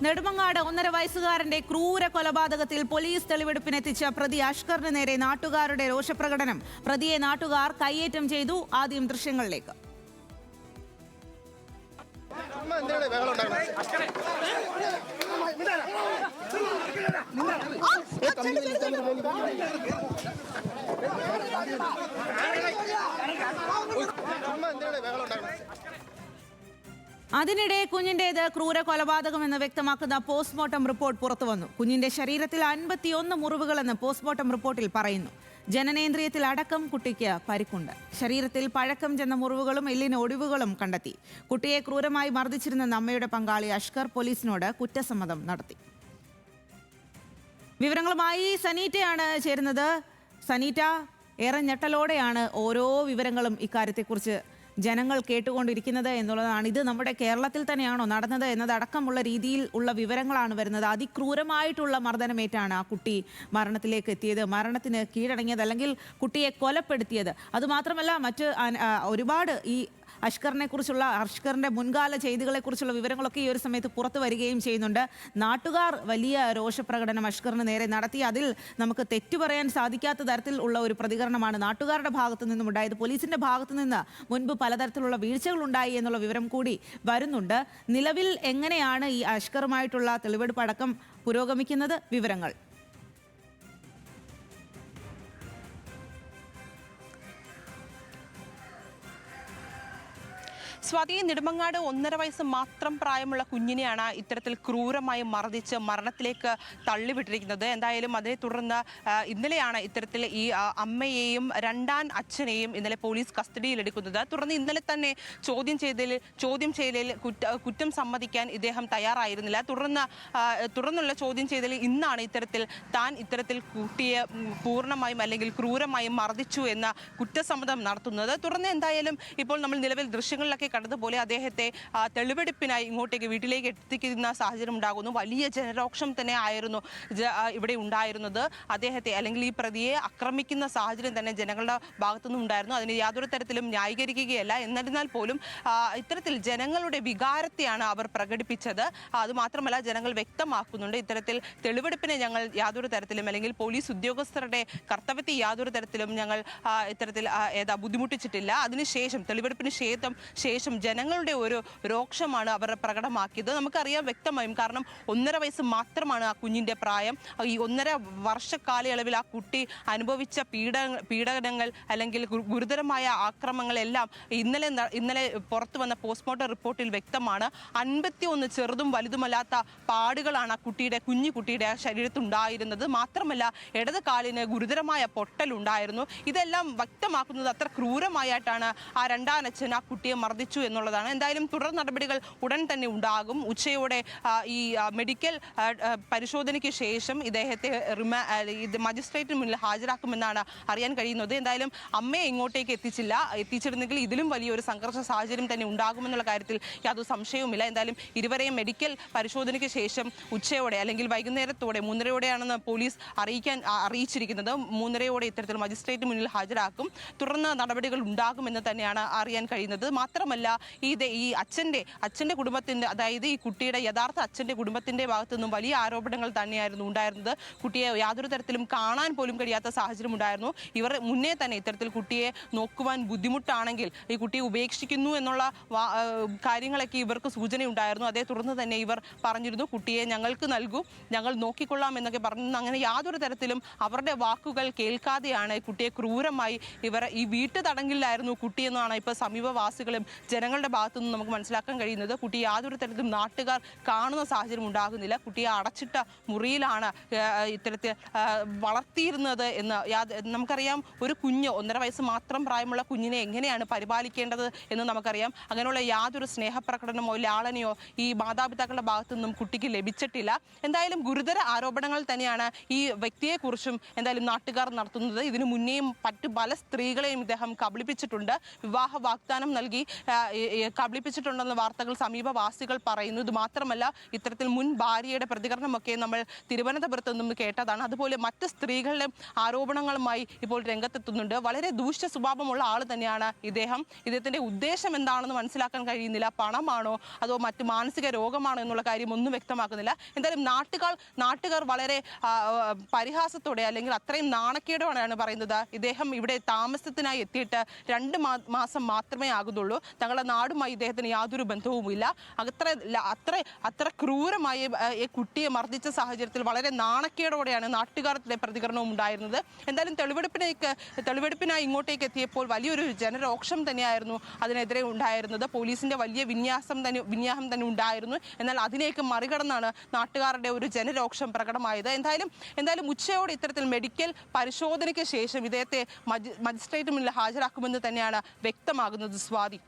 നെടുമങ്ങാട് 1.5 വയസ്സുകാരന്റെ ക്രൂര കൊലപാതകത്തിൽ പോലീസ് തെളിവെടുപ്പിനെത്തിച്ച പ്രതി അഷ്കറിന് നേരെ നാട്ടുകാരുടെ രോഷപ്രകടനം. പ്രതിയെ നാട്ടുകാർ കയ്യേറ്റം ചെയ്തു. ആദ്യം ദൃശ്യങ്ങളിലേക്ക്. അതിനിടെ കുഞ്ഞിന്റേത് ക്രൂര കൊലപാതകമെന്ന് വ്യക്തമാക്കുന്ന പോസ്റ്റ്മോർട്ടം റിപ്പോർട്ട് പുറത്തുവന്നു. കുഞ്ഞിന്റെ ശരീരത്തിൽ 51 മുറിവുകളെന്ന് പോസ്റ്റ്മോർട്ടം റിപ്പോർട്ടിൽ പറയുന്നു. ജനനേന്ദ്രിയത്തിൽ അടക്കം കുട്ടിക്ക് പരിക്കുണ്ട്. ശരീരത്തിൽ പഴക്കം ചെന്ന മുറിവുകളും എല്ലിന് ഒടിവുകളും കണ്ടെത്തി. കുട്ടിയെ ക്രൂരമായി മർദ്ദിച്ചിരുന്ന അമ്മയുടെ പങ്കാളി അഷ്കർ പോലീസിനോട് കുറ്റസമ്മതം നടത്തി. വിവരങ്ങളുമായി സനീറ്റയാണ് ചേരുന്നത്. സനീറ്റ, ഏറെ ഞെട്ടലോടെയാണ് ഓരോ വിവരങ്ങളും ഇക്കാര്യത്തെക്കുറിച്ച് ജനങ്ങൾ കേട്ടുകൊണ്ടിരിക്കുന്നത് എന്നുള്ളതാണ്. ഇത് നമ്മുടെ കേരളത്തിൽ തന്നെയാണോ നടന്നത് എന്നതടക്കമുള്ള രീതിയിൽ ഉള്ള വിവരങ്ങളാണ് വരുന്നത്. അതിക്രൂരമായിട്ടുള്ള മർദ്ദനമേറ്റാണ് ആ കുട്ടി മരണത്തിലേക്ക് എത്തിയത്, മരണത്തിന് കീഴടങ്ങിയത്, അല്ലെങ്കിൽ കുട്ടിയെ കൊലപ്പെടുത്തിയത്. അതുമാത്രമല്ല മറ്റ് ഒരുപാട് ഈ അഷ്കറിന്റെ മുൻകാല ചെയ്തികളെക്കുറിച്ചുള്ള വിവരങ്ങളൊക്കെ ഈ ഒരു സമയത്ത് പുറത്തു വരികയും ചെയ്യുന്നുണ്ട്. നാട്ടുകാർ വലിയ രോഷപ്രകടനം അഷ്കറിന് നേരെ നടത്തി. അതിൽ നമുക്ക് തെറ്റു പറയാൻ സാധിക്കാത്ത തരത്തിൽ ഉള്ള ഒരു പ്രതികരണമാണ് നാട്ടുകാരുടെ ഭാഗത്തു നിന്നും ഉണ്ടായത്. പോലീസിന്റെ ഭാഗത്തു നിന്ന് മുൻപ് പലതരത്തിലുള്ള വീഴ്ചകൾ ഉണ്ടായി എന്നുള്ള വിവരം കൂടി വരുന്നുണ്ട്. നിലവിൽ എങ്ങനെയാണ് ഈ അഷ്കറുമായിട്ടുള്ള തെളിവെടുപ്പ് അടക്കം പുരോഗമിക്കുന്നത്? വിവരങ്ങൾ. സ്വാതി, നെടുമങ്ങാട് 1.5 വയസ്സ് മാത്രം പ്രായമുള്ള കുഞ്ഞിനെയാണ് ഇത്തരത്തിൽ ക്രൂരമായി മർദ്ദിച്ച് മരണത്തിലേക്ക് തള്ളിവിട്ടിരിക്കുന്നത്. എന്തായാലും അതിനെ തുടർന്ന് ഇന്നലെയാണ് ഇത്തരത്തിൽ ഈ അമ്മയെയും രണ്ടാം അച്ഛനെയും ഇന്നലെ പോലീസ് കസ്റ്റഡിയിലെടുക്കുന്നത്. തുടർന്ന് ഇന്നലെ തന്നെ ചോദ്യം ചെയ്യലിൽ കുറ്റം സമ്മതിക്കാൻ ഇദ്ദേഹം തയ്യാറായിരുന്നില്ല. തുടർന്നുള്ള ചോദ്യം ചെയ്യലിൽ ഇന്നാണ് ഇത്തരത്തിൽ കുട്ടിയെ പൂർണ്ണമായും അല്ലെങ്കിൽ ക്രൂരമായും മർദ്ദിച്ചു എന്ന കുറ്റസമ്മതം നടത്തുന്നത്. തുടർന്ന് എന്തായാലും ഇപ്പോൾ നമ്മൾ നിലവിൽ ദൃശ്യങ്ങളിലൊക്കെ കണ്ടതുപോലെ അദ്ദേഹത്തെ തെളിവെടുപ്പിനായി ഇങ്ങോട്ടേക്ക് വീട്ടിലേക്ക് എത്തിക്കുന്ന സാഹചര്യം ഉണ്ടാകുന്നു. വലിയ ജനരോക്ഷം തന്നെ ആയിരുന്നു ഇവിടെ ഉണ്ടായിരുന്നത്. അദ്ദേഹത്തെ അല്ലെങ്കിൽ ഈ പ്രതിയെ ആക്രമിക്കുന്ന സാഹചര്യം തന്നെ ജനങ്ങളുടെ ഭാഗത്തുനിന്നും ഉണ്ടായിരുന്നു. അതിന് യാതൊരു തരത്തിലും ന്യായീകരിക്കുകയല്ല. എന്നിരുന്നാൽ പോലും ഇത്തരത്തിൽ ജനങ്ങളുടെ വികാരത്തെയാണ് അവർ പ്രകടിപ്പിച്ചത്. അതുമാത്രമല്ല, ജനങ്ങൾ വ്യക്തമാക്കുന്നുണ്ട് ഇത്തരത്തിൽ തെളിവെടുപ്പിനെ ഞങ്ങൾ യാതൊരു തരത്തിലും അല്ലെങ്കിൽ പോലീസ് ഉദ്യോഗസ്ഥരുടെ കർത്തവ്യത്തെ യാതൊരു തരത്തിലും ഞങ്ങൾ ഇത്തരത്തിൽ ബുദ്ധിമുട്ടിച്ചിട്ടില്ല. അതിനുശേഷം തെളിവെടുപ്പിന് ശേഷം ജനങ്ങളുടെ ഒരു രോക്ഷമാണ് അവർ പ്രകടമാക്കിയത്. നമുക്കറിയാം വ്യക്തമായും, കാരണം 1.5 വയസ്സ് മാത്രമാണ് ആ കുഞ്ഞിന്റെ പ്രായം. ഈ 1.5 വർഷ കാലയളവിൽ ആ കുട്ടി അനുഭവിച്ച പീഡനങ്ങൾ അല്ലെങ്കിൽ ഗുരുതരമായ ആക്രമണങ്ങളെല്ലാം ഇന്നലെ പുറത്തു വന്ന പോസ്റ്റ്മോർട്ടം റിപ്പോർട്ടിൽ വ്യക്തമാണ്. 51 ചെറുതും വലുതുമല്ലാത്ത പാടുകളാണ് ആ കുഞ്ഞിക്കുട്ടിയുടെ ശരീരത്തുണ്ടായിരുന്നത്. മാത്രമല്ല, ഇടത് കാലിന് ഗുരുതരമായ പൊട്ടലുണ്ടായിരുന്നു. ഇതെല്ലാം വ്യക്തമാക്കുന്നത് അത്ര ക്രൂരമായിട്ടാണ് ആ രണ്ടാം അച്ഛൻ ആ കുട്ടിയെ മർദ്ദിച്ചു എന്നുള്ളതാണ്. എന്തായാലും തുടർ നടപടികൾ ഉടൻ തന്നെ ഉണ്ടാകും. ഉച്ചയോടെ ഈ മെഡിക്കൽ പരിശോധനയ്ക്ക് ശേഷം ഇദ്ദേഹത്തെ മജിസ്ട്രേറ്റിന് മുന്നിൽ ഹാജരാക്കുമെന്നാണ് അറിയാൻ കഴിയുന്നത്. എന്തായാലും അമ്മയെ ഇങ്ങോട്ടേക്ക് എത്തിച്ചിരുന്നെങ്കിൽ ഇതിലും വലിയൊരു സംഘർഷ സാഹചര്യം തന്നെ ഉണ്ടാകുമെന്നുള്ള കാര്യത്തിൽ യാതൊരു സംശയവുമില്ല. എന്തായാലും ഇരുവരെയും മെഡിക്കൽ പരിശോധനയ്ക്ക് ശേഷം ഉച്ചയോടെ അല്ലെങ്കിൽ വൈകുന്നേരത്തോടെ 3:30യോടെയാണെന്ന് പോലീസ് അറിയിച്ചിരിക്കുന്നത്. 3:30യോടെ ഇത്തരത്തിൽ മജിസ്ട്രേറ്റിന് മുന്നിൽ ഹാജരാക്കും. തുടർന്ന് നടപടികൾ ഉണ്ടാകുമെന്ന് തന്നെയാണ് അറിയാൻ കഴിയുന്നത്. മാത്രമല്ല, ഈ അച്ഛന്റെ കുടുംബത്തിന്റെ, അതായത് ഈ കുട്ടിയുടെ യഥാർത്ഥ അച്ഛന്റെ കുടുംബത്തിന്റെ ഭാഗത്തു നിന്നും വലിയ ആരോപണങ്ങൾ തന്നെയായിരുന്നു ഉണ്ടായിരുന്നത്. കുട്ടിയെ യാതൊരു തരത്തിലും കാണാൻ പോലും കഴിയാത്ത സാഹചര്യം ഉണ്ടായിരുന്നു. ഇവർ മുന്നേ തന്നെ ഇത്തരത്തിൽ കുട്ടിയെ നോക്കുവാൻ ബുദ്ധിമുട്ടാണെങ്കിൽ ഈ കുട്ടിയെ ഉപേക്ഷിക്കുന്നു എന്നുള്ള കാര്യങ്ങളൊക്കെ ഇവർക്ക് സൂചനയുണ്ടായിരുന്നു. അതേ തുടർന്ന് തന്നെ ഇവർ പറഞ്ഞിരുന്നു, കുട്ടിയെ ഞങ്ങൾക്ക് നൽകൂ, ഞങ്ങൾ നോക്കിക്കൊള്ളാം എന്നൊക്കെ പറഞ്ഞു. അങ്ങനെ യാതൊരു തരത്തിലും അവരുടെ വാക്കുകൾ കേൾക്കാതെയാണ് കുട്ടിയെ ക്രൂരമായി ഇവർ ഈ വീട്ടു തടങ്കലിലായിരുന്നു കുട്ടിയെന്നാണ് ഇപ്പോൾ സമീപവാസികളും ജനങ്ങളുടെ ഭാഗത്തുനിന്ന് നമുക്ക് മനസ്സിലാക്കാൻ കഴിയുന്നത്. കുട്ടി യാതൊരു തരത്തിലും നാട്ടുകാർ കാണുന്ന സാഹചര്യം ഉണ്ടാകുന്നില്ല. കുട്ടിയെ അടച്ചിട്ട മുറിയിലാണ് ഇത്തരത്തിൽ വളർത്തിയിരുന്നത് എന്ന് നമുക്കറിയാം. ഒരു കുഞ്ഞ് 1.5 വയസ്സ് മാത്രം പ്രായമുള്ള കുഞ്ഞിനെ എങ്ങനെയാണ് പരിപാലിക്കേണ്ടത് എന്ന് നമുക്കറിയാം. അങ്ങനെയുള്ള യാതൊരു സ്നേഹപ്രകടനമോ ലാളനയോ ഈ മാതാപിതാക്കളുടെ ഭാഗത്തുനിന്നും കുട്ടിക്ക് ലഭിച്ചിട്ടില്ല. എന്തായാലും ഗുരുതര ആരോപണങ്ങൾ തന്നെയാണ് ഈ വ്യക്തിയെക്കുറിച്ചും എന്തായാലും നാട്ടുകാർ നടത്തുന്നത്. ഇതിനു മുന്നേയും മറ്റു പല സ്ത്രീകളെയും ഇദ്ദേഹം കബളിപ്പിച്ചിട്ടുണ്ട്. വിവാഹ വാഗ്ദാനം നൽകി കബളിപ്പിച്ചിട്ടുണ്ടെന്ന വാർത്തകൾ സമീപവാസികൾ പറയുന്നു. ഇത് മാത്രമല്ല, ഇത്തരത്തിൽ മുൻ ഭാര്യയുടെ പ്രതികരണമൊക്കെ നമ്മൾ തിരുവനന്തപുരത്ത് നിന്നും കേട്ടതാണ്. അതുപോലെ മറ്റ് സ്ത്രീകളുടെ ആരോപണങ്ങളുമായി ഇപ്പോൾ രംഗത്തെത്തുന്നുണ്ട്. വളരെ ദൂഷ്യ സ്വഭാവമുള്ള ആൾ തന്നെയാണ് ഇദ്ദേഹത്തിന്റെ ഉദ്ദേശം എന്താണെന്ന് മനസ്സിലാക്കാൻ കഴിയുന്നില്ല. പണമാണോ അതോ മറ്റ് മാനസിക രോഗമാണോ എന്നുള്ള കാര്യം ഒന്നും വ്യക്തമാക്കുന്നില്ല. എന്തായാലും നാട്ടുകാർ വളരെ പരിഹാസത്തോടെ അല്ലെങ്കിൽ അത്രയും നാണക്കേടോടെയാണ് പറയുന്നത്, ഇദ്ദേഹം ഇവിടെ താമസത്തിനായി എത്തിയിട്ട് 2 മാസം മാത്രമേ ആകുന്നുള്ളൂ, തങ്ങളുടെ നാടുമായി ഇദ്ദേഹത്തിന് യാതൊരു ബന്ധവുമില്ല. അത്ര ക്രൂരമായി ഈ കുട്ടിയെ മർദ്ദിച്ച സാഹചര്യത്തിൽ വളരെ നാണക്കേടോടെയാണ് നാട്ടുകാരുടെ പ്രതികരണവും ഉണ്ടായിരുന്നത്. എന്തായാലും തെളിവെടുപ്പിനായി ഇങ്ങോട്ടേക്ക് എത്തിയപ്പോൾ വലിയൊരു ജനരോക്ഷം തന്നെയായിരുന്നു അതിനെതിരെ ഉണ്ടായിരുന്നത്. പോലീസിന്റെ വലിയ വിന്യാസം തന്നെ ഉണ്ടായിരുന്നു. എന്നാൽ അതിനെയൊക്കെ മറികടന്നാണ് നാട്ടുകാരുടെ ഒരു ജനരോക്ഷം പ്രകടമായത്. എന്തായാലും ഉച്ചയോടെ ഇത്തരത്തിൽ മെഡിക്കൽ പരിശോധനയ്ക്ക് ശേഷം ഇദ്ദേഹത്തെ മജിസ്ട്രേറ്റ് മുന്നിൽ ഹാജരാക്കുമെന്ന് തന്നെയാണ് വ്യക്തമാകുന്നത്. സ്വാതി.